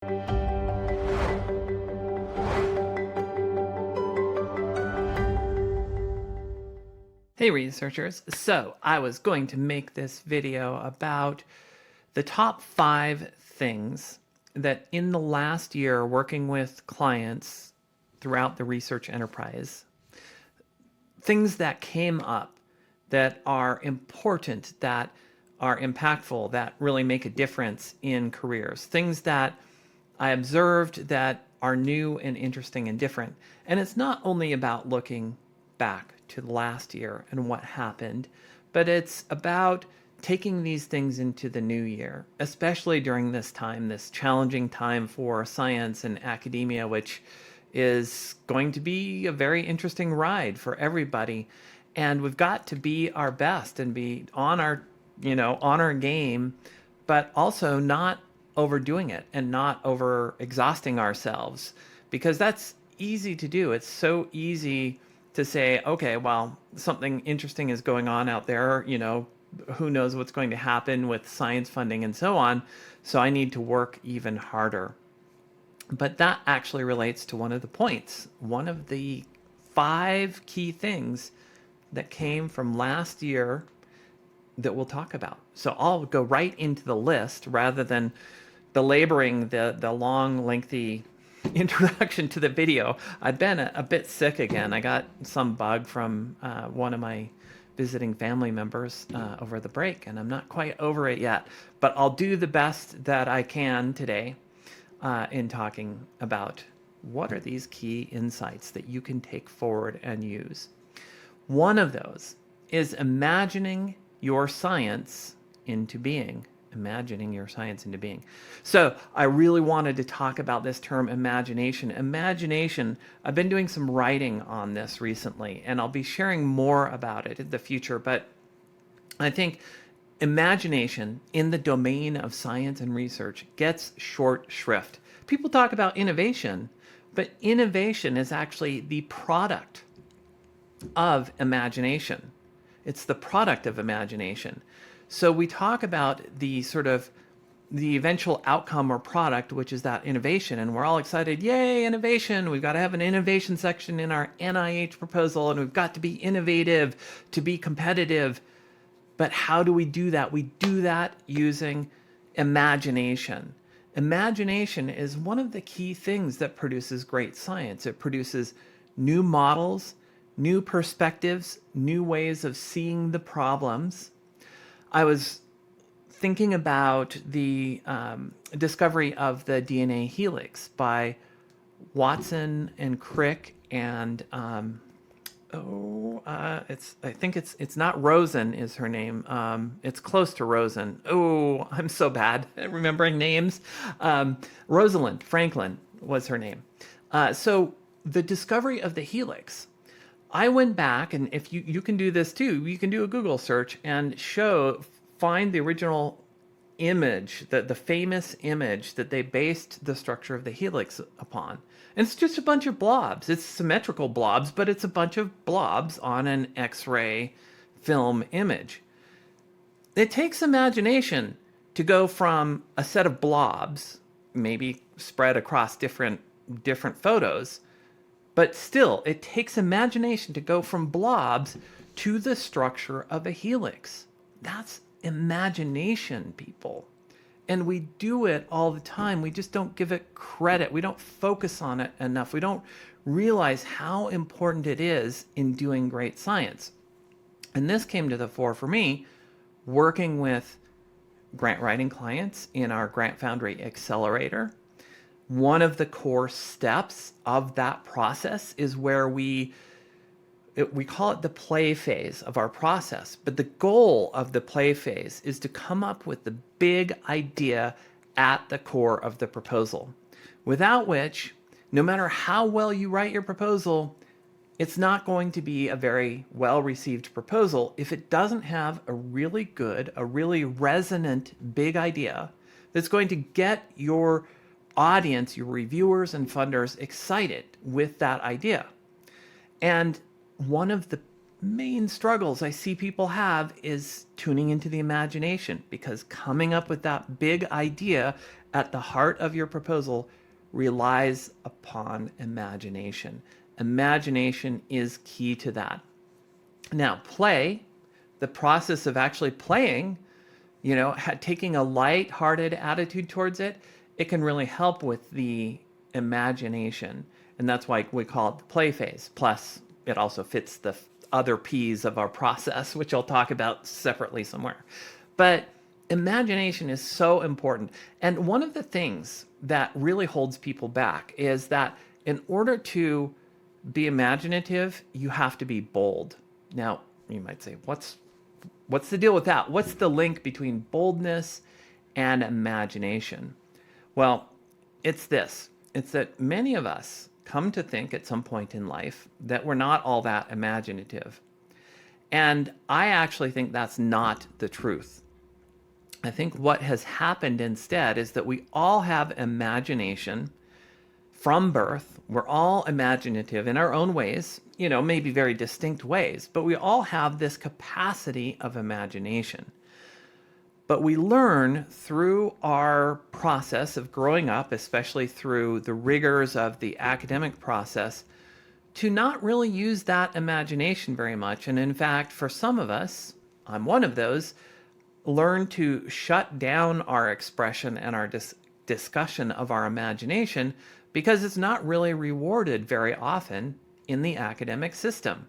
Hey researchers, so I was going to make this video about the top 5 things that in the last year working with clients throughout the research enterprise, things that came up that are important, that are impactful, that really make a difference in careers, things that I observed that are new and interesting and different. And it's not only about looking back to the last year and what happened, but it's about taking these things into the new year, especially during this time, this challenging time for science and academia, which is going to be a very interesting ride for everybody. And we've got to be our best and be on our, on our game, but also not overdoing it and not over exhausting ourselves, because that's easy to do. It's so easy to say, okay, well, something interesting is going on out there, who knows what's going to happen with science funding and so on, so I need to work even harder. But that actually relates to one of the points, one of the 5 key things that came from last year that we'll talk about. So I'll go right into the list rather than belaboring the long, lengthy introduction to the video. I've been a bit sick again. I got some bug from one of my visiting family members over the break, and I'm not quite over it yet. But I'll do the best that I can today in talking about what are these key insights that you can take forward and use. One of those is imagining your science into being. Imagining your science into being. So I really wanted to talk about this term imagination. Imagination, I've been doing some writing on this recently, and I'll be sharing more about it in the future, but I think imagination in the domain of science and research gets short shrift. People talk about innovation, but innovation is actually the product of imagination. It's the product of imagination. So we talk about the eventual outcome or product, which is that innovation, and we're all excited, yay, innovation. We've got to have an innovation section in our NIH proposal, and we've got to be innovative to be competitive. But how do we do that? We do that using imagination. Imagination is one of the key things that produces great science. It produces new models, new perspectives, new ways of seeing the problems. I was thinking about the discovery of the DNA helix by Watson and Crick and I think it's not Rosen is her name. It's close to Rosen. Oh, I'm so bad at remembering names. Rosalind Franklin was her name. So the discovery of the helix, I went back, and if you can do this too, you can do a Google search and find the original image, the famous image that they based the structure of the helix upon. And it's just a bunch of blobs. It's symmetrical blobs, but it's a bunch of blobs on an X-ray film image. It takes imagination to go from a set of blobs, maybe spread across different photos, but still, it takes imagination to go from blobs to the structure of a helix. That's imagination, people. And we do it all the time. We just don't give it credit. We don't focus on it enough. We don't realize how important it is in doing great science. And this came to the fore for me working with grant writing clients in our Grant Foundry Accelerator. One of the core steps of that process is where we call it the play phase of our process. But the goal of the play phase is to come up with the big idea at the core of the proposal, without which, no matter how well you write your proposal, it's not going to be a very well-received proposal if it doesn't have a really good, a really resonant big idea that's going to get your audience, your reviewers and funders excited with that idea. And one of the main struggles I see people have is tuning into the imagination, because coming up with that big idea at the heart of your proposal relies upon imagination. Imagination is key to that. Now, play, the process of actually playing, taking a light-hearted attitude towards it, it can really help with the imagination. And that's why we call it the play phase. Plus, it also fits the other P's of our process, which I'll talk about separately somewhere. But imagination is so important. And one of the things that really holds people back is that in order to be imaginative, you have to be bold. Now, you might say, what's the deal with that? What's the link between boldness and imagination? Well, it's this. It's that many of us come to think at some point in life that we're not all that imaginative. And I actually think that's not the truth. I think what has happened instead is that we all have imagination from birth. We're all imaginative in our own ways, maybe very distinct ways, but we all have this capacity of imagination. But we learn through our process of growing up, especially through the rigors of the academic process, to not really use that imagination very much. And in fact, for some of us, I'm one of those, learn to shut down our expression and our discussion of our imagination because it's not really rewarded very often in the academic system.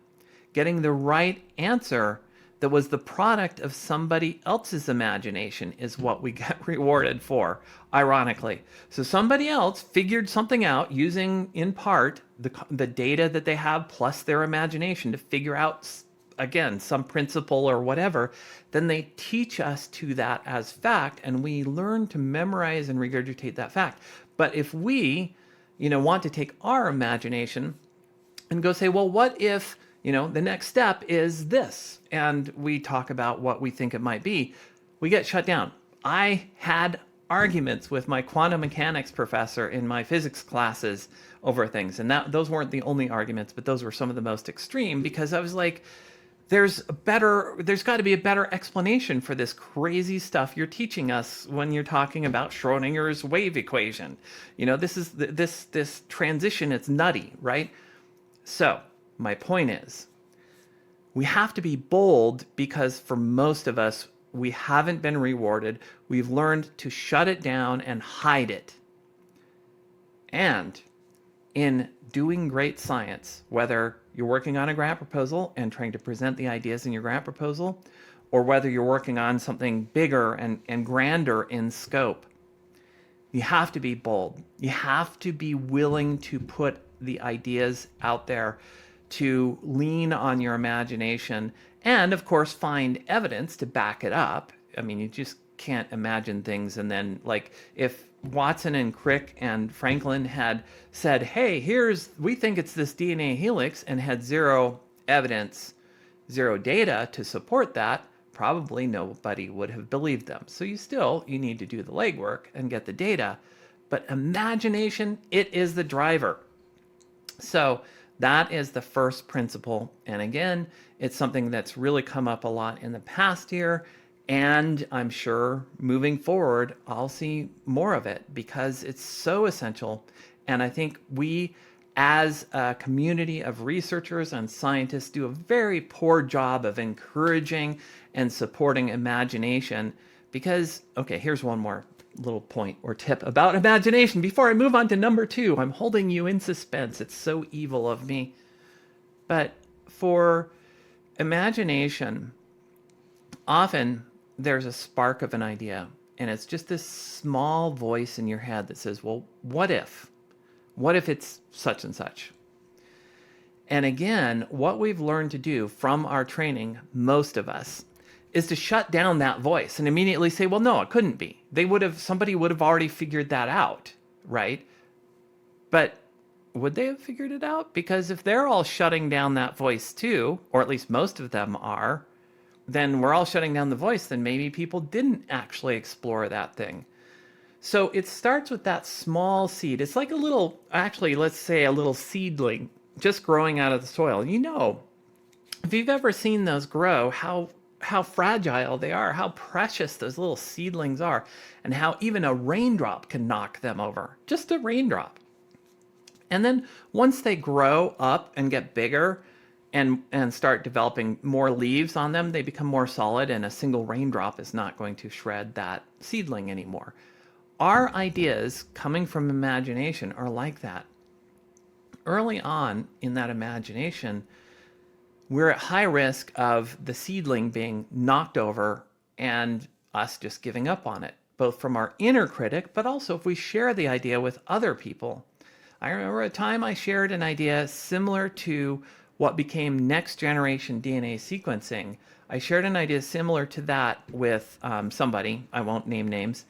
Getting the right answer that was the product of somebody else's imagination is what we get rewarded for, ironically. So somebody else figured something out using, in part, the data that they have plus their imagination to figure out, again, some principle or whatever. Then they teach us to that as fact, and we learn to memorize and regurgitate that fact. But if we, want to take our imagination and go say, well, what if, the next step is this, and we talk about what we think it might be, we get shut down. I had arguments with my quantum mechanics professor in my physics classes over things, and those weren't the only arguments, but those were some of the most extreme, because I was like, there's got to be a better explanation for this crazy stuff you're teaching us when you're talking about Schrodinger's wave equation. This transition, it's nutty, right? So my point is, we have to be bold because for most of us, we haven't been rewarded. We've learned to shut it down and hide it. And in doing great science, whether you're working on a grant proposal and trying to present the ideas in your grant proposal, or whether you're working on something bigger and grander in scope, you have to be bold. You have to be willing to put the ideas out there, to lean on your imagination, and of course find evidence to back it up. I mean, you just can't imagine things and then, like, if Watson and Crick and Franklin had said, hey, we think it's this DNA helix, and had zero evidence, zero data to support that, probably nobody would have believed them. So you need to do the legwork and get the data, but imagination, it is the driver. So that is the first principle. And again, it's something that's really come up a lot in the past year. And I'm sure moving forward, I'll see more of it because it's so essential. And I think we, as a community of researchers and scientists, do a very poor job of encouraging and supporting imagination. Because, okay, here's one more little point or tip about imagination. Before I move on to number 2, I'm holding you in suspense. It's so evil of me. But for imagination, often there's a spark of an idea, and it's just this small voice in your head that says, well, what if? What if it's such and such? And again, what we've learned to do from our training, most of us, is to shut down that voice and immediately say, well, no, it couldn't be. Somebody would have already figured that out, right? But would they have figured it out? Because if they're all shutting down that voice too, or at least most of them are, then we're all shutting down the voice, then maybe people didn't actually explore that thing. So it starts with that small seed. It's like let's say a little seedling just growing out of the soil. If you've ever seen those grow, how fragile they are, how precious those little seedlings are, and how even a raindrop can knock them over. Just a raindrop. And then once they grow up and get bigger and start developing more leaves on them, they become more solid, and a single raindrop is not going to shred that seedling anymore. Our ideas coming from imagination are like that. Early on in that imagination, we're at high risk of the seedling being knocked over and us just giving up on it, both from our inner critic, but also if we share the idea with other people. I remember a time I shared an idea similar to what became next generation DNA sequencing. I shared an idea similar to that with somebody, I won't name names,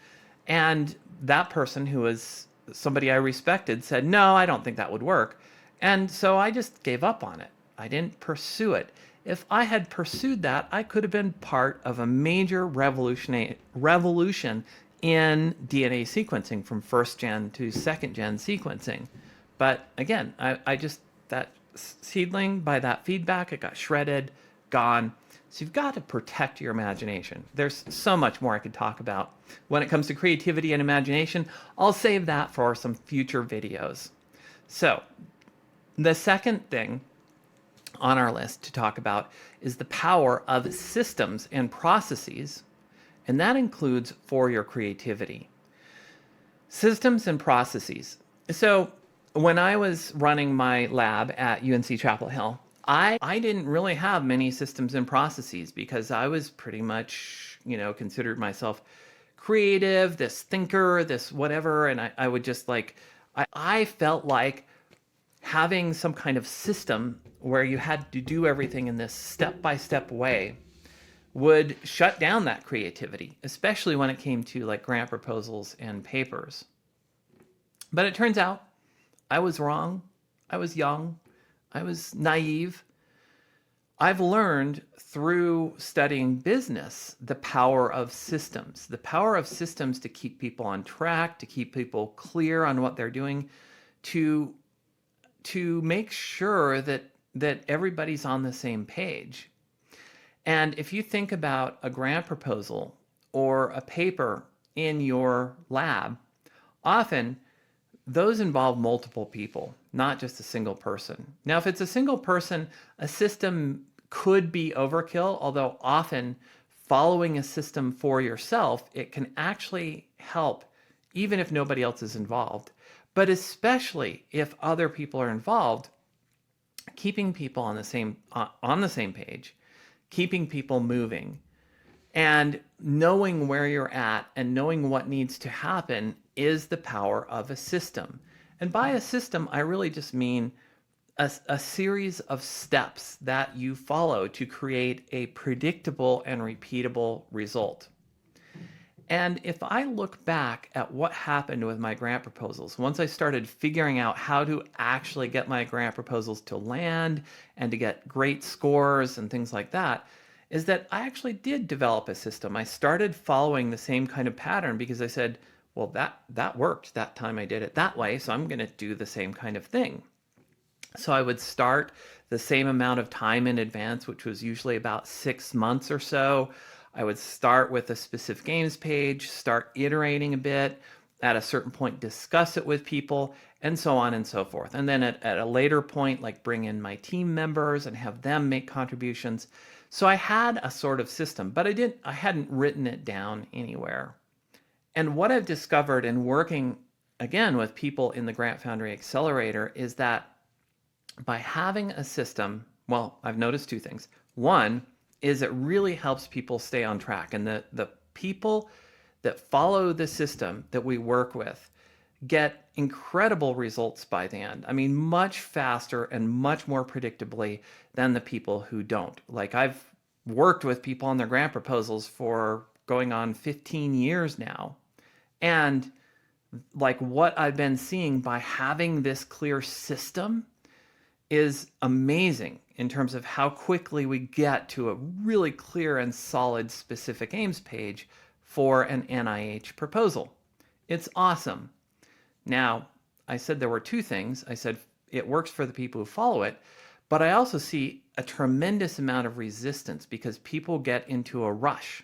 and that person, who was somebody I respected, said, "No, I don't think that would work." And so I just gave up on it. I didn't pursue it. If I had pursued that, I could have been part of a major revolution in DNA sequencing from first gen to second gen sequencing. But again, I just, that seedling, by that feedback, it got shredded, gone. So you've got to protect your imagination. There's so much more I could talk about when it comes to creativity and imagination. I'll save that for some future videos. So the second thing on our list to talk about is the power of systems and processes, and that includes for your creativity. Systems and processes. So when I was running my lab at UNC Chapel Hill, I didn't really have many systems and processes because I was pretty much, considered myself creative, this thinker, this whatever, and I would just I felt like having some kind of system where you had to do everything in this step-by-step way would shut down that creativity, especially when it came to like grant proposals and papers. But it turns out I was wrong. I was young. I was naive. I've learned through studying business the power of systems to keep people on track, to keep people clear on what they're doing, to make sure that everybody's on the same page. And if you think about a grant proposal or a paper in your lab, often those involve multiple people, not just a single person. Now, if it's a single person, a system could be overkill, although often following a system for yourself, it can actually help even if nobody else is involved. But especially if other people are involved, keeping people on the same page, keeping people moving, and knowing where you're at and knowing what needs to happen is the power of a system. And by a system, I really just mean a series of steps that you follow to create a predictable and repeatable result. And if I look back at what happened with my grant proposals, once I started figuring out how to actually get my grant proposals to land and to get great scores and things like that, is that I actually did develop a system. I started following the same kind of pattern because I said, well, that worked that time I did it that way, so I'm going to do the same kind of thing. So I would start the same amount of time in advance, which was usually about 6 months or so. I would start with a specific games page, start iterating a bit, at a certain point discuss it with people, and so on and so forth. And then at a later point, like bring in my team members and have them make contributions. So I had a sort of system, but I hadn't written it down anywhere. And what I've discovered in working again with people in the Grant Foundry Accelerator is that by having a system, well, I've noticed two things. One is it really helps people stay on track. And the people that follow the system that we work with get incredible results by the end. I mean, much faster and much more predictably than the people who don't. Like, I've worked with people on their grant proposals for going on 15 years now. And like what I've been seeing by having this clear system is amazing in terms of how quickly we get to a really clear and solid specific aims page for an NIH proposal. It's awesome. Now, I said there were two things. I said it works for the people who follow it, But I also see a tremendous amount of resistance because people get into a rush.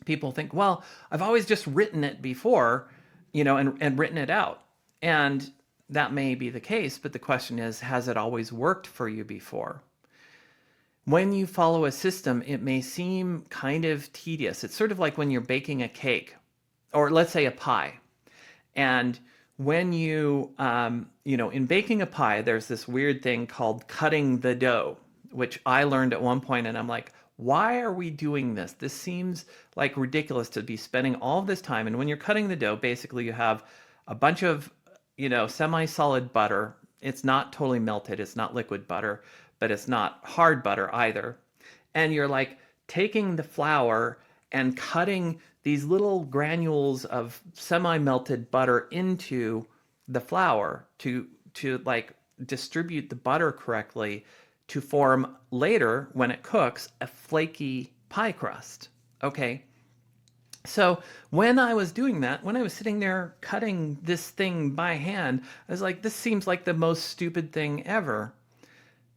People think, well, I've always just written it before, and written it out. And that may be the case, but the question is, has it always worked for you before? When you follow a system, it may seem kind of tedious. It's sort of like when you're baking a cake, or let's say a pie. And when in baking a pie, there's this weird thing called cutting the dough, which I learned at one point, and I'm like, why are we doing this? This seems like ridiculous to be spending all of this time. And when you're cutting the dough, basically you have a bunch of, semi-solid butter. It's not totally melted. It's not liquid butter, but it's not hard butter either. And you're like taking the flour and cutting these little granules of semi-melted butter into the flour to like distribute the butter correctly to form later, when it cooks, a flaky pie crust. Okay. So when I was doing that, when I was sitting there cutting this thing by hand, I was like, this seems like the most stupid thing ever,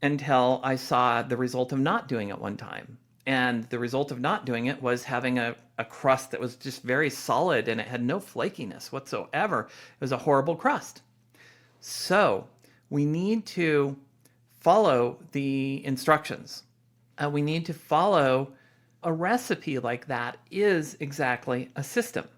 until I saw the result of not doing it one time. And the result of not doing it was having a crust that was just very solid, and it had no flakiness whatsoever. It was a horrible crust. So we need to follow the instructions. We need to follow a recipe. Like that is exactly a system.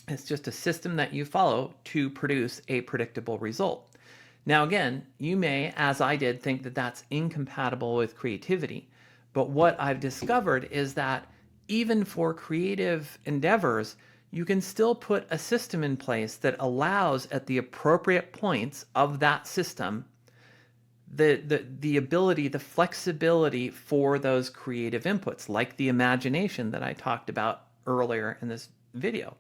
It's just a system that you follow to produce a predictable result. Now, again, you may, as I did, think that that's incompatible with creativity. But what I've discovered is that even for creative endeavors, you can still put a system in place that allows, at the appropriate points of that system, the ability, the flexibility for those creative inputs, like the imagination that I talked about earlier in this video.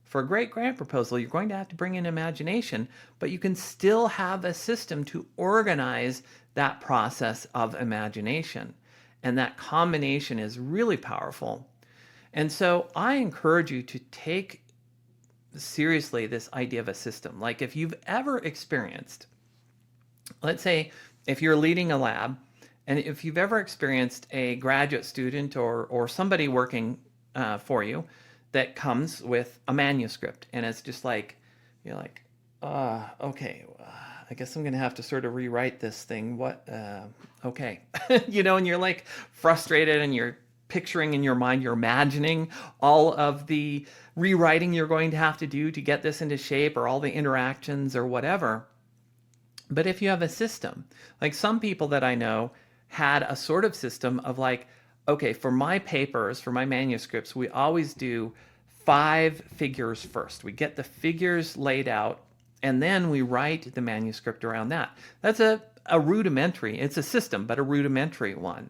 For a great grant proposal, you're going to have to bring in imagination, but you can still have a system to organize that process of imagination. And that combination is really powerful. And so I encourage you to take seriously this idea of a system. Like if you've ever experienced, let's say, if you're leading a lab, and if you've ever experienced a graduate student or somebody working for you that comes with a manuscript, and it's just like, you're like, okay, I guess I'm going to have to sort of rewrite this thing. Okay. And you're like frustrated, and you're picturing in your mind, you're imagining all of the rewriting you're going to have to do to get this into shape, or all the interactions or whatever. But if you have a system, like some people that I know had a sort of system of like, okay, for my papers, for my manuscripts, we always do 5 figures first. We get the figures laid out, and then we write the manuscript around that. That's a rudimentary, it's a system, but a rudimentary one.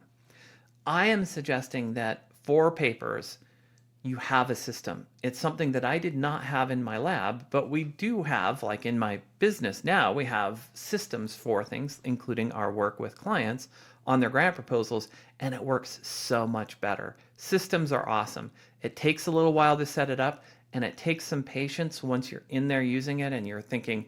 I am suggesting that for papers, you have a system. It's something that I did not have in my lab, but we do have, like in my business now, we have systems for things, including our work with clients on their grant proposals, and it works so much better. Systems are awesome. It takes a little while to set it up, and it takes some patience once you're in there using it and you're thinking,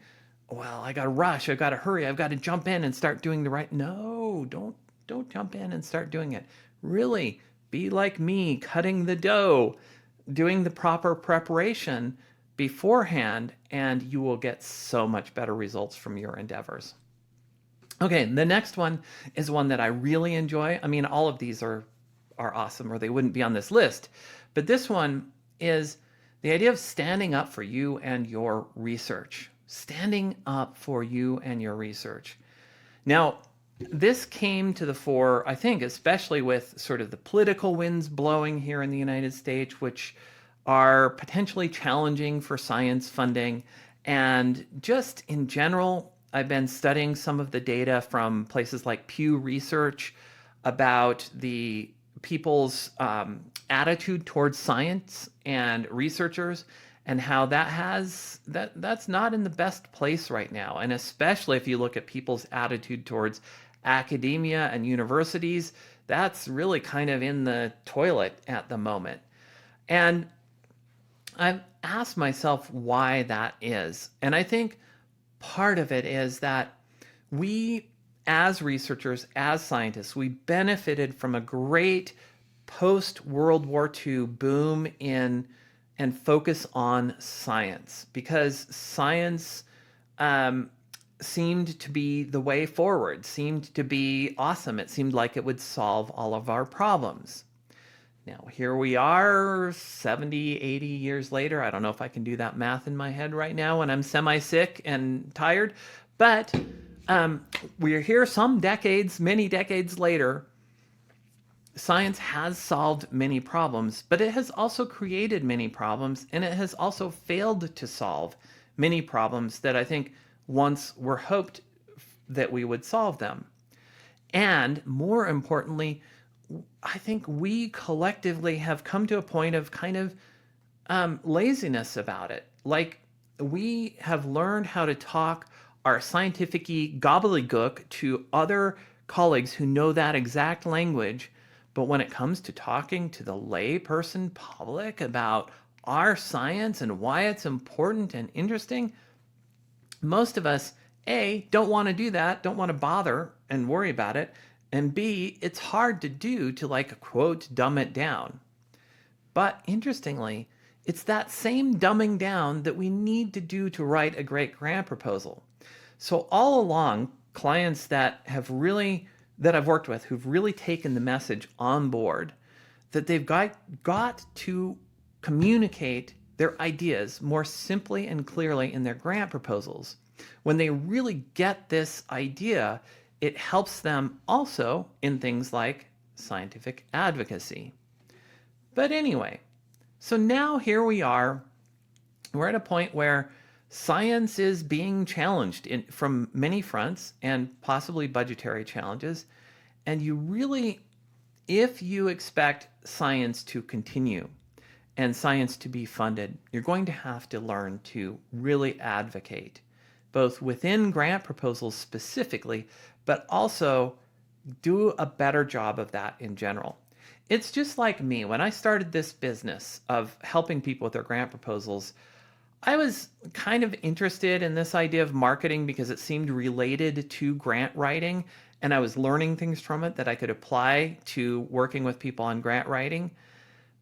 well, I got to rush, I've got to hurry, I've got to jump in and start doing the right. No, don't jump in and start doing it. Really, be like me, cutting the dough, doing the proper preparation beforehand, and you will get so much better results from your endeavors. Okay, the next one is one that I really enjoy. I mean, all of these are awesome, or they wouldn't be on this list. But this one is the idea of standing up for you and your research. Standing up for you and your research. Now, this came to the fore, I think, especially with sort of the political winds blowing here in the United States, which are potentially challenging for science funding. And just in general, I've been studying some of the data from places like Pew Research about the people's attitude towards science and researchers, and how that's not in the best place right now. And especially if you look at people's attitude towards academia and universities, that's really kind of in the toilet at the moment. And I've asked myself why that is. And I think part of it is that we as researchers, as scientists, we benefited from a great post-World War II boom in and focus on science, because science seemed to be the way forward, seemed to be awesome. It seemed like it would solve all of our problems. Now, here we are 70, 80 years later. I don't know if I can do that math in my head right now when I'm semi-sick and tired, but we're here some decades, many decades later. Science has solved many problems, but it has also created many problems, and it has also failed to solve many problems that I think once were hoped that we would solve them. And more importantly, I think we collectively have come to a point of kind of laziness about it. Like, we have learned how to talk our scientific-y gobbledygook to other colleagues who know that exact language. But when it comes to talking to the layperson public about our science and why it's important and interesting, most of us, A, don't want to do that, don't want to bother and worry about it. And B, it's hard to do to, like, quote, dumb it down. But interestingly, it's that same dumbing down that we need to do to write a great grant proposal. So all along, clients that I've worked with who've really taken the message on board, that they've got to communicate their ideas more simply and clearly in their grant proposals. When they really get this idea, it helps them also in things like scientific advocacy. But anyway, so now here we are. We're at a point where science is being challenged from many fronts, and possibly budgetary challenges. And you really, if you expect science to continue and science to be funded, you're going to have to learn to really advocate, both within grant proposals specifically, but also do a better job of that in general. It's just like me. When I started this business of helping people with their grant proposals, I was kind of interested in this idea of marketing because it seemed related to grant writing, and I was learning things from it that I could apply to working with people on grant writing.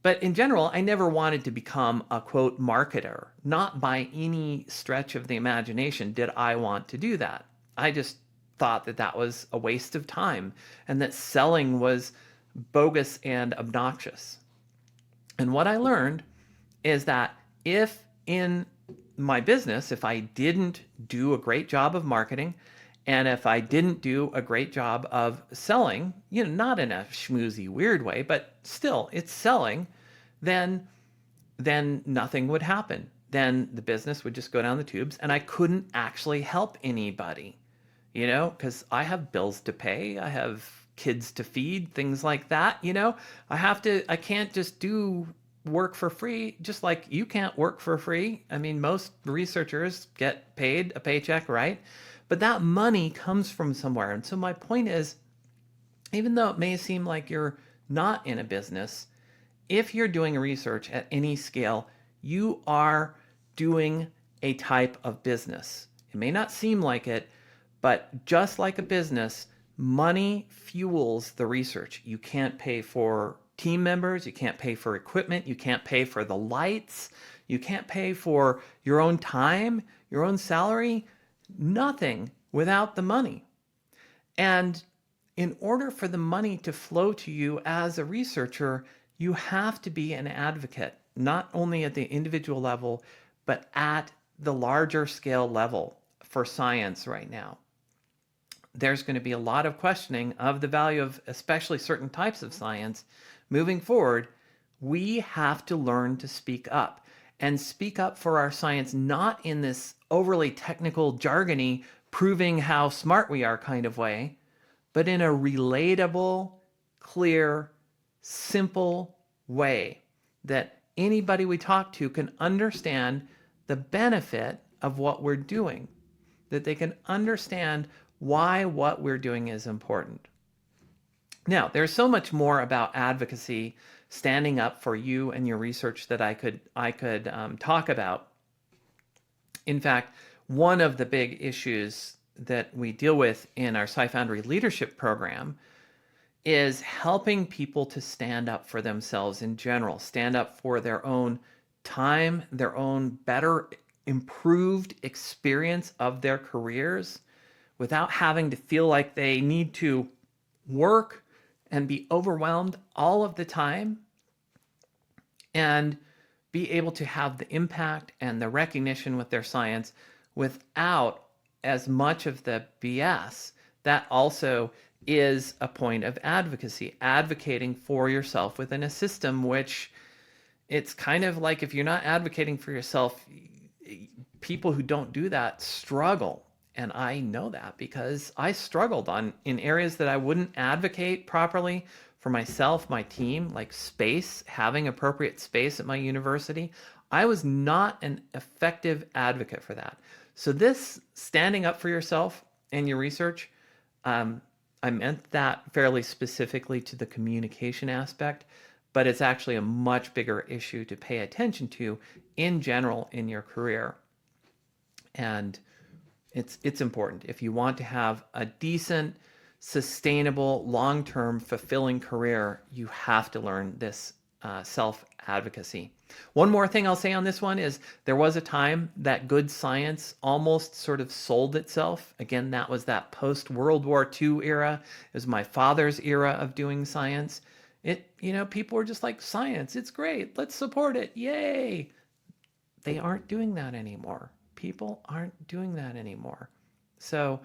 But in general, I never wanted to become a, quote, marketer. Not by any stretch of the imagination did I want to do that. I just thought that that was a waste of time and that selling was bogus and obnoxious. And what I learned is that if in my business, if I didn't do a great job of marketing, and if I didn't do a great job of selling, not in a schmoozy, weird way, but still it's selling, then nothing would happen. Then the business would just go down the tubes and I couldn't actually help anybody, because I have bills to pay. I have kids to feed, things like that. I can't just do work for free, just like you can't work for free. I mean, most researchers get paid a paycheck, right? But that money comes from somewhere. And so my point is, even though it may seem like you're not in a business, if you're doing research at any scale, you are doing a type of business. It may not seem like it, but just like a business, money fuels the research. You can't pay for team members, you can't pay for equipment, you can't pay for the lights, you can't pay for your own time, your own salary, nothing without the money. And in order for the money to flow to you as a researcher, you have to be an advocate, not only at the individual level, but at the larger scale level for science right now. There's going to be a lot of questioning of the value of especially certain types of science. Moving forward, we have to learn to speak up and speak up for our science, not in this overly technical, jargony, proving how smart we are kind of way, but in a relatable, clear, simple way that anybody we talk to can understand the benefit of what we're doing, that they can understand why what we're doing is important. Now, there's so much more about advocacy, standing up for you and your research that I could talk about. In fact, one of the big issues that we deal with in our SciFoundry leadership program is helping people to stand up for themselves in general, stand up for their own time, their own better, improved experience of their careers without having to feel like they need to work and be overwhelmed all of the time, and be able to have the impact and the recognition with their science without as much of the BS. That also is a point of advocacy, advocating for yourself within a system, which it's kind of like if you're not advocating for yourself, people who don't do that struggle. And I know that because I struggled in areas that I wouldn't advocate properly for myself, my team, like space, having appropriate space at my university. I was not an effective advocate for that. So this standing up for yourself and your research, I meant that fairly specifically to the communication aspect, but it's actually a much bigger issue to pay attention to in general in your career. And it's important. If you want to have a decent, sustainable, long-term, fulfilling career, you have to learn this self-advocacy. One more thing I'll say on this one is there was a time that good science almost sort of sold itself. Again, that was that post-World War II era. It was my father's era of doing science. People were just like, science, it's great. Let's support it. Yay. They aren't doing that anymore. People aren't doing that anymore. So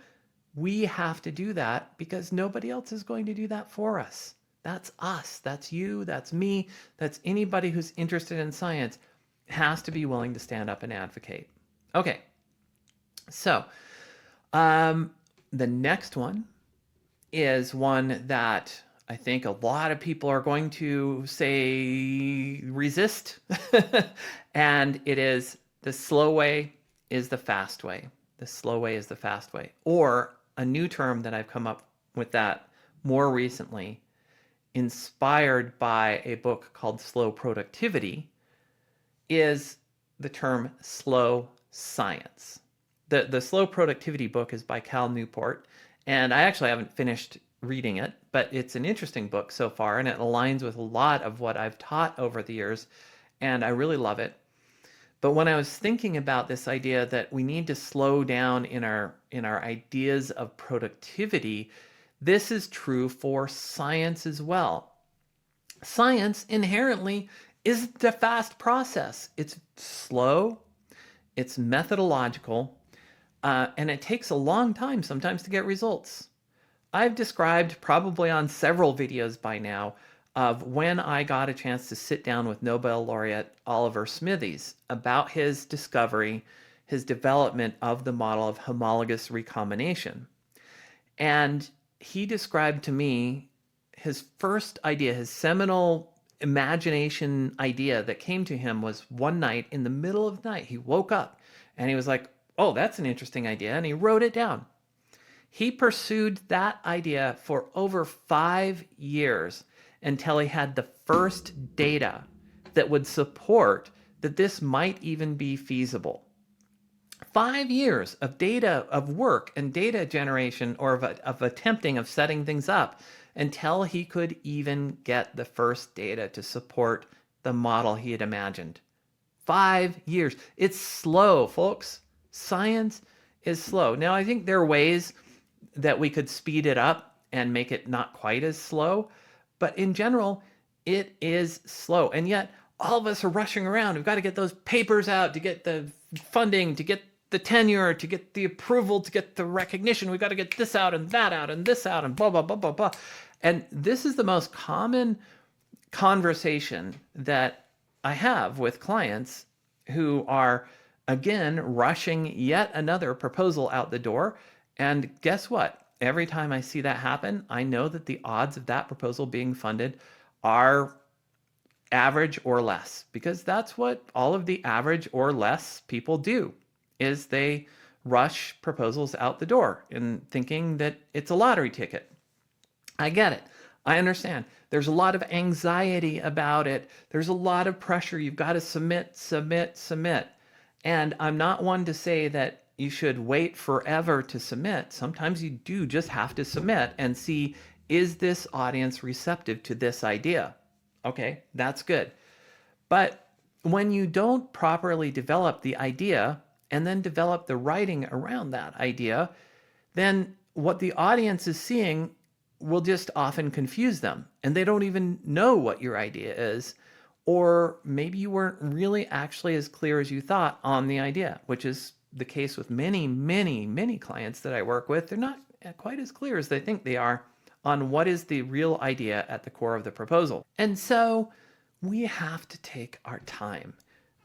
we have to do that because nobody else is going to do that for us. That's us. That's you. That's me. That's anybody who's interested in science has to be willing to stand up and advocate. Okay. So the next one is one that I think a lot of people are going to say resist. And it is the slow way is the fast way. The slow way is the fast way. Or a new term that I've come up with that more recently, inspired by a book called Slow Productivity, is the term slow science. The Slow Productivity book is by Cal Newport, and I actually haven't finished reading it, but it's an interesting book so far, and it aligns with a lot of what I've taught over the years, and I really love it. But when I was thinking about this idea that we need to slow down in our ideas of productivity, this is true for science as well. Science inherently isn't a fast process. It's slow, it's methodological, and it takes a long time sometimes to get results. I've described probably on several videos by now of when I got a chance to sit down with Nobel laureate Oliver Smithies about his discovery, his development of the model of homologous recombination. And he described to me his first idea, his seminal imagination idea that came to him was one night in the middle of the night. He woke up and he was like, oh, that's an interesting idea. And he wrote it down. He pursued that idea for over 5 years until he had the first data that would support that this might even be feasible. 5 years of data, of work and data generation, or of attempting, of setting things up, until he could even get the first data to support the model he had imagined. 5 years. It's slow, folks. Science is slow. Now, I think there are ways that we could speed it up and make it not quite as slow, but in general, it is slow. And yet, all of us are rushing around. We've got to get those papers out to get the funding, to get the tenure, to get the approval, to get the recognition. We've got to get this out and that out and this out and blah, blah, blah, blah, blah. And this is the most common conversation that I have with clients who are, again, rushing yet another proposal out the door. And guess what? Every time I see that happen, I know that the odds of that proposal being funded are average or less, because that's what all of the average or less people do, is they rush proposals out the door in thinking that it's a lottery ticket. I get it. I understand. There's a lot of anxiety about it. There's a lot of pressure. You've got to submit. And I'm not one to say that you should wait forever to submit. Sometimes you do just have to submit and see, is this audience receptive to this idea? Okay, that's good. But when you don't properly develop the idea and then develop the writing around that idea, then what the audience is seeing will just often confuse them and they don't even know what your idea is. Or maybe you weren't really actually as clear as you thought on the idea, which is the case with many, many, many clients that I work with. They're not quite as clear as they think they are on what is the real idea at the core of the proposal. And so we have to take our time.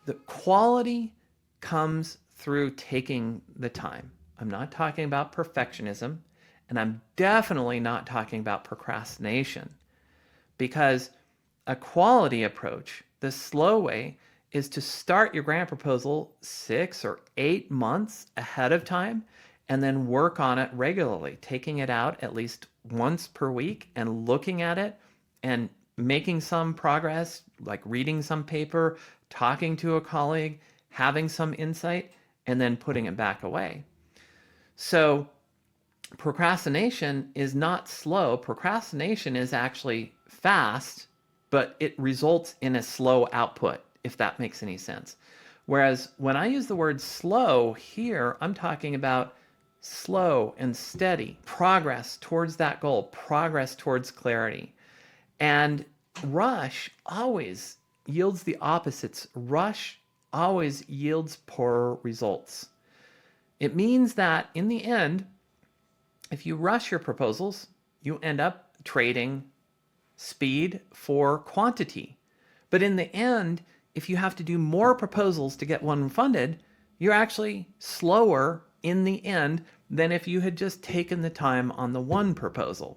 The quality comes through taking the time. I'm not talking about perfectionism, and I'm definitely not talking about procrastination, because a quality approach, the slow way, is to start your grant proposal 6 or 8 months ahead of time and then work on it regularly, taking it out at least once per week and looking at it and making some progress, like reading some paper, talking to a colleague, having some insight, and then putting it back away. So procrastination is not slow. Procrastination is actually fast, but it results in a slow output, if that makes any sense. Whereas when I use the word slow here, I'm talking about slow and steady progress towards that goal, progress towards clarity. And rush always yields the opposites. Rush always yields poor results. It means that in the end, if you rush your proposals, you end up trading speed for quantity. But in the end, if you have to do more proposals to get one funded, you're actually slower in the end than if you had just taken the time on the one proposal.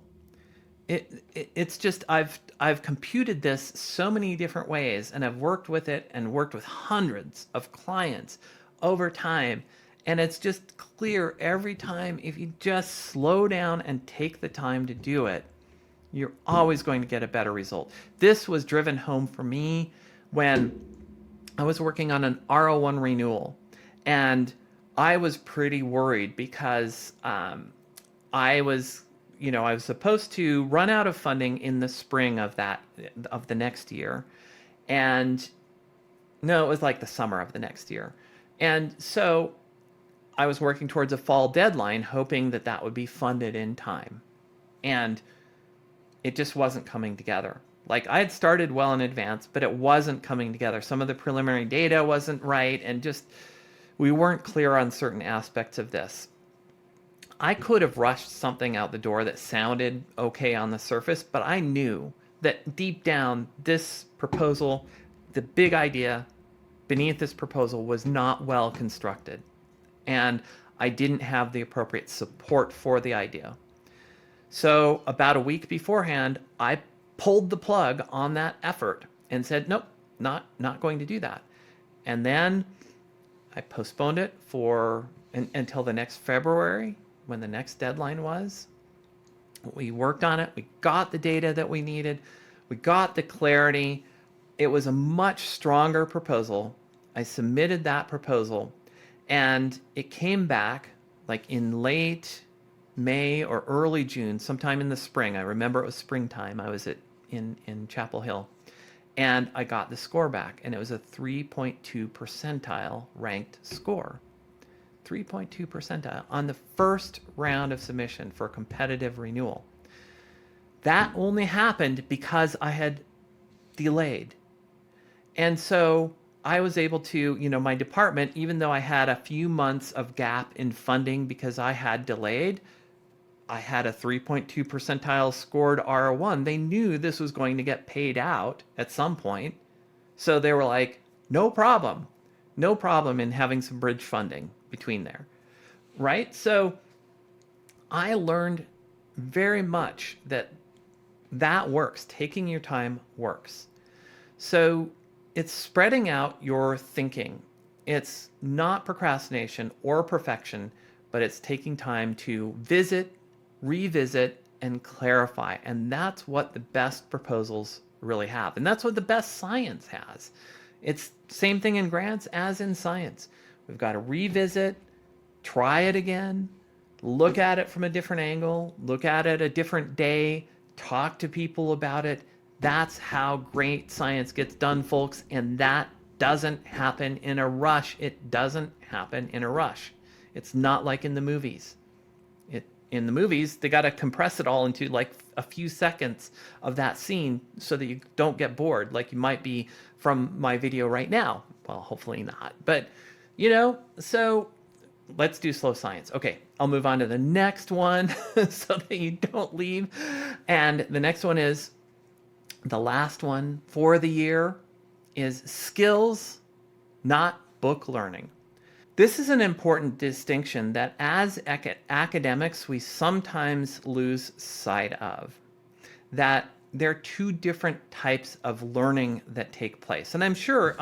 It's just I've computed this so many different ways, and I've worked with it and worked with hundreds of clients over time, and it's just clear every time, if you just slow down and take the time to do it, you're always going to get a better result. This was driven home for me when I was working on an R01 renewal, and I was pretty worried because I was supposed to run out of funding in the spring of the next year. And no, it was like the summer of the next year. And so I was working towards a fall deadline, hoping that that would be funded in time. And it just wasn't coming together. Like, I had started well in advance, but it wasn't coming together. Some of the preliminary data wasn't right, and just we weren't clear on certain aspects of this. I could have rushed something out the door that sounded okay on the surface, but I knew that deep down, this proposal, the big idea beneath this proposal, was not well constructed. And I didn't have the appropriate support for the idea. So about a week beforehand, I pulled the plug on that effort and said, nope, not going to do that. And then I postponed it until the next February, when the next deadline was. We worked on it. We got the data that we needed. We got the clarity. It was a much stronger proposal. I submitted that proposal, and it came back like in late May or early June, sometime in the spring. I remember it was springtime. I was in Chapel Hill, and I got the score back, and it was a 3.2 percentile ranked score. 3.2 percentile on the first round of submission for a competitive renewal. That only happened because I had delayed. And so I was able to, my department, even though I had a few months of gap in funding because I had delayed, I had a 3.2 percentile scored R1. They knew this was going to get paid out at some point. So they were like, no problem in having some bridge funding between there, right? So I learned very much that works. Taking your time works. So it's spreading out your thinking. It's not procrastination or perfection, but it's taking time to visit, revisit, and clarify. And that's what the best proposals really have. And that's what the best science has. It's same thing in grants as in science. We've got to revisit, try it again, look at it from a different angle, look at it a different day, talk to people about it. That's how great science gets done, folks. And that doesn't happen in a rush. It doesn't happen in a rush. It's not like in the movies. In the movies, they got to compress it all into like a few seconds of that scene so that you don't get bored like you might be from my video right now. Well, hopefully not. But, so let's do slow science. Okay, I'll move on to the next one so that you don't leave. And the next one is the last one for the year is skills, not book learning. This is an important distinction that as academics, we sometimes lose sight of, that there are two different types of learning that take place. And I'm sure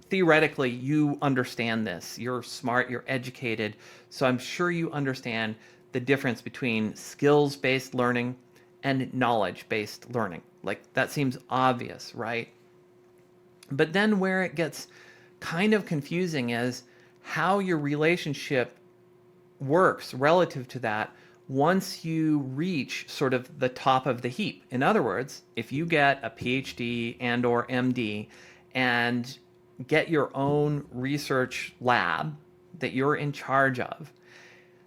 theoretically you understand this. You're smart, you're educated, so I'm sure you understand the difference between skills-based learning and knowledge-based learning. Like that seems obvious, right? But then where it gets kind of confusing is how your relationship works relative to that once you reach sort of the top of the heap. In other words, if you get a PhD and or MD and get your own research lab that you're in charge of,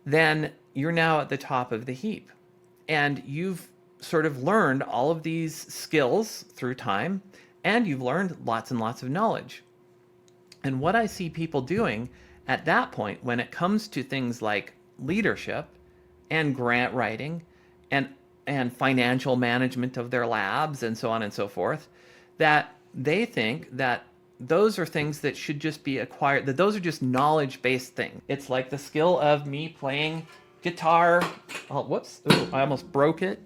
then you're now at the top of the heap. And you've sort of learned all of these skills through time, and you've learned lots and lots of knowledge. And what I see people doing at that point, when it comes to things like leadership and grant writing and financial management of their labs and so on and so forth, that they think that those are things that should just be acquired, that those are just knowledge-based things. It's like the skill of me playing guitar. Oh, whoops. Ooh, I almost broke it.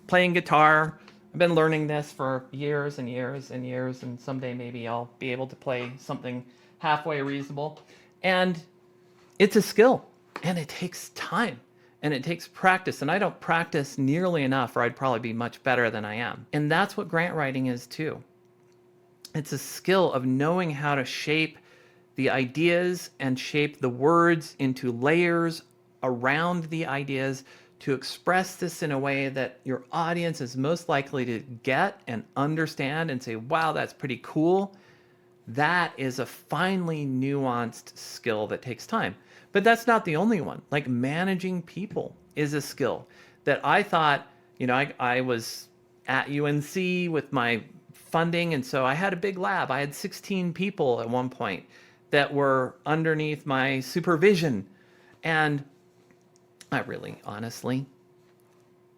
Playing guitar. I've been learning this for years and years and years, and someday maybe I'll be able to play something halfway reasonable. And it's a skill, and it takes time, and it takes practice, and I don't practice nearly enough, or I'd probably be much better than I am. And that's what grant writing is too. It's a skill of knowing how to shape the ideas and shape the words into layers around the ideas to express this in a way that your audience is most likely to get and understand and say, wow, that's pretty cool. That is a finely nuanced skill that takes time. But that's not the only one. Like managing people is a skill that I thought, I was at UNC with my funding, and so I had a big lab. I had 16 people at one point that were underneath my supervision. And I really, honestly,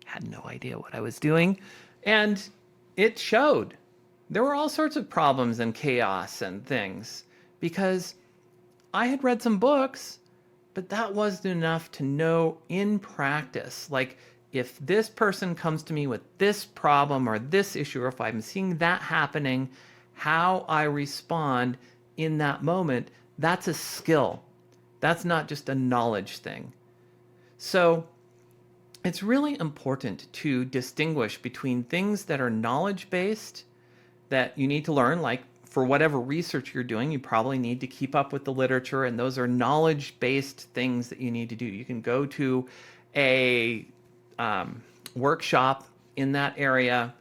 had no idea what I was doing. And it showed. There were all sorts of problems and chaos and things because I had read some books, but that wasn't enough to know in practice. Like if this person comes to me with this problem or this issue, or if I'm seeing that happening, how I respond in that moment, that's a skill. That's not just a knowledge thing. So it's really important to distinguish between things that are knowledge-based that you need to learn, like for whatever research you're doing, you probably need to keep up with the literature, and those are knowledge-based things that you need to do. You can go to a workshop in that area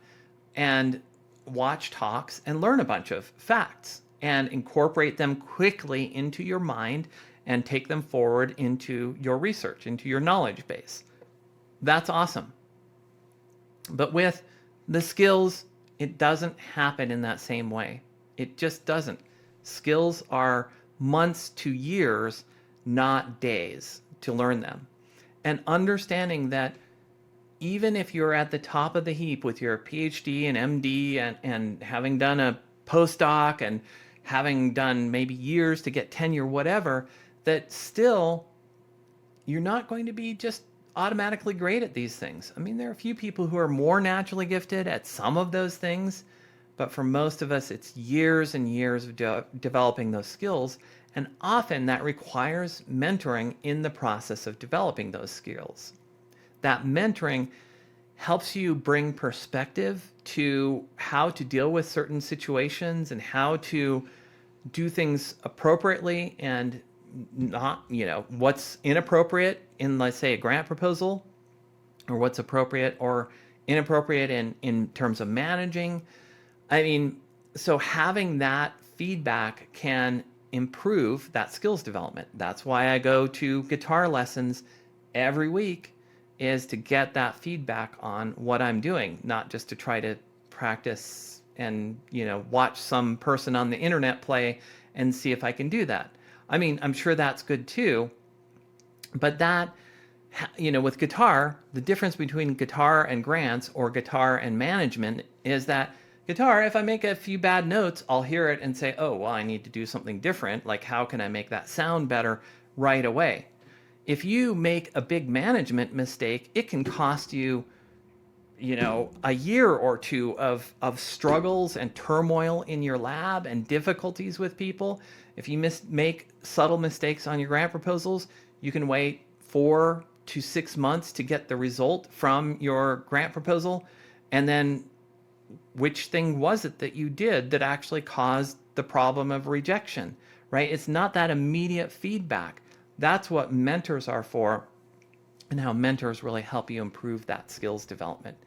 and watch talks and learn a bunch of facts and incorporate them quickly into your mind and take them forward into your research, into your knowledge base. That's awesome. But with the skills, it doesn't happen in that same way. It just doesn't. Skills are months to years, not days, to learn them. And understanding that even if you're at the top of the heap with your PhD and MD and having done a postdoc and having done maybe years to get tenure, whatever, that still you're not going to be just automatically great at these things. I mean, there are a few people who are more naturally gifted at some of those things, but for most of us, it's years and years of developing those skills. And often that requires mentoring in the process of developing those skills. That mentoring helps you bring perspective to how to deal with certain situations and how to do things appropriately and not, what's inappropriate in, let's say, a grant proposal, or what's appropriate or inappropriate in terms of managing. I mean, so having that feedback can improve that skills development. That's why I go to guitar lessons every week, is to get that feedback on what I'm doing, not just to try to practice and, watch some person on the internet play and see if I can do that. I mean, I'm sure that's good too, but that, with guitar, the difference between guitar and grants or guitar and management is that guitar, if I make a few bad notes, I'll hear it and say, oh, well, I need to do something different. Like, how can I make that sound better right away? If you make a big management mistake, it can cost you, a year or two of struggles and turmoil in your lab and difficulties with people. If you make subtle mistakes on your grant proposals, you can wait 4 to 6 months to get the result from your grant proposal. And then which thing was it that you did that actually caused the problem of rejection, right? It's not that immediate feedback. That's what mentors are for, and how mentors really help you improve that skills development.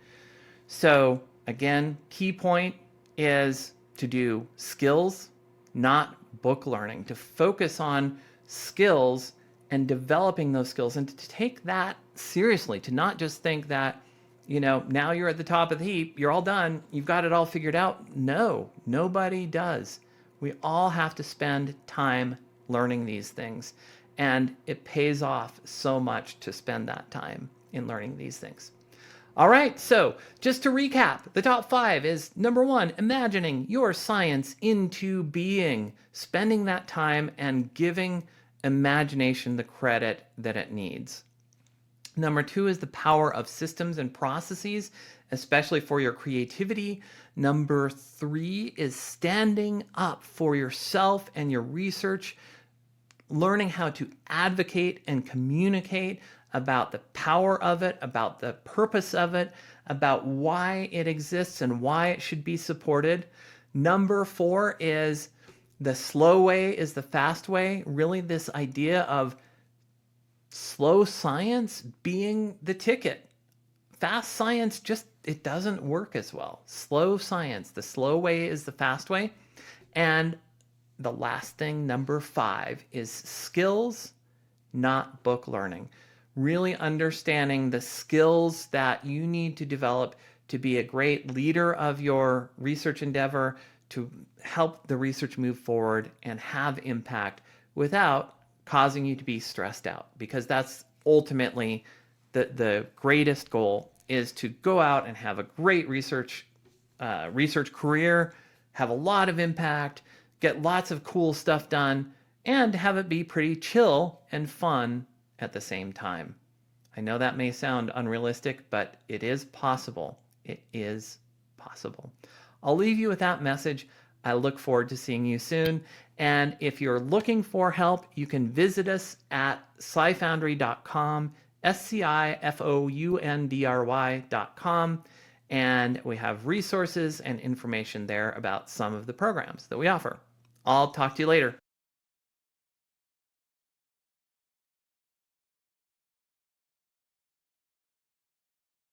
So again, key point is to do skills, not book learning, to focus on skills and developing those skills, and to take that seriously, to not just think that, now you're at the top of the heap, you're all done, you've got it all figured out. No, nobody does. We all have to spend time learning these things, and it pays off so much to spend that time in learning these things. All right, so just to recap, the top 5 is: number 1, imagining your science into being, spending that time and giving imagination the credit that it needs. Number 2 is the power of systems and processes, especially for your creativity. Number 3 is standing up for yourself and your research, learning how to advocate and communicate about the power of it, about the purpose of it, about why it exists and why it should be supported. Number 4 is the slow way is the fast way. Really, this idea of slow science being the ticket. Fast science it doesn't work as well. Slow science, the slow way is the fast way. And the last thing, number 5, is skills, not book learning. Really understanding the skills that you need to develop to be a great leader of your research endeavor, to help the research move forward and have impact without causing you to be stressed out, because that's ultimately the greatest goal, is to go out and have a great research career, have a lot of impact, get lots of cool stuff done, and have it be pretty chill and fun at the same time. I know that may sound unrealistic, but it is possible. It is possible. I'll leave you with that message. I look forward to seeing you soon. And if you're looking for help, you can visit us at scifoundry.com, SCIFOUNDRY.com. And we have resources and information there about some of the programs that we offer. I'll talk to you later.